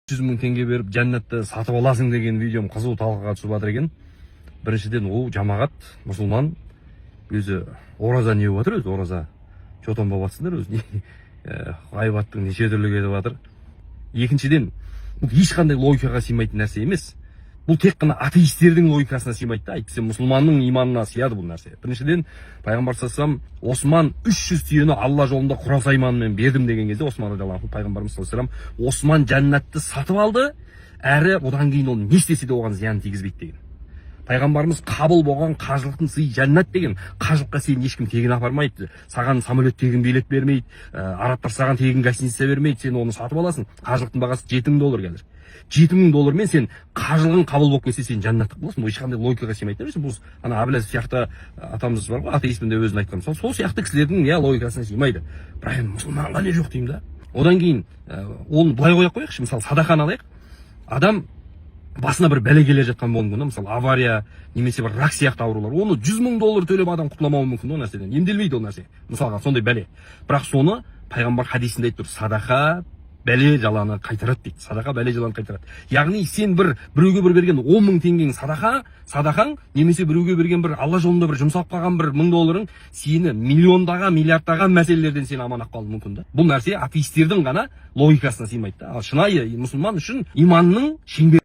100 мың теңге беріп жәннатты сатып аласың деген видеом қызу талқыға түсіп жатыр екен. Біріншіден ол жамағат мұсылман өзі ораза не болып жатыр, өзі ораза чотон болып жатсыңдар, өзі ғайбаттың неше түрлі кетіп жатыр. Екіншіден, бұл ешқандай логикаға сыймайтын нәрсе емес. Бұл тек қана атеистердің логикасына сыймайды да, әйтпесе мұсылманның иманына сыяды бұл нәрсе. Біріншіден, пайғамбар саллаллаху алейхи вассалам Осман 300 түйені Алла жолында құрал сайманымен бердім деген кезде, Осман радиаллаху анху пайғамбарымыз саллаллаху алейхи вассалам Осман жәннатты сатып алды, әрі одан кейін ол не істесе де оған зиян тигізбейді деген. Пайғамбарымыз қабыл болған қажылықтың сыйы жәннат деген. Қажылыққа сені ешкім тегін апармайды. Саған самолет тегін билет бермейді. Арабтар саған тегін гостиница бермейді. Сен оны сатып аласың. Қажылықтың бағасы $7,000 қазір. $7,000 сен қажылығың қабыл болып келсе, сен жәннаттық боласың. Бұл ешқандай логикаға сыймайды. Бұл ана Әбіләзов сияқты атамыз бар ғой, атеистпін деп өзін айтқан. Сол сияқты кісілердің логикасына сыймайды. Бірақ енді мұсылманға не жоқ деймін да. Одан кейін оны былай қоя қояйықшы. Мысалы, садақаны алайық. Адам басына бір бәле келе жатқан болуы мүмкін, мысалы авария немесе бір рак сияқты аурулар, оны $100,000 төлеп адам құтыламауы мүмкін, ол нәрседен емделмейді ол нәрсе, мысалға сондай бәле. Бірақ соны пайғамбар хадисінде айтып тұр, садақа бәле жаланы қайтарады дейді. Садақа бәле жаланы қайтарады. Яғни сен біреуге бір берген 10.000 теңгең садақаң, немесе біреуге берген бір Алла жолында бір жұмсап қалған бір $1,000 сені миллиондаған, миллиардтаған мәселелерден сені аман қалуы мүмкін да. Бұл нәрсе атеистердің ғана логикасына сыймайды да. Ал шынайы мұсылман үшін иманның шеңбері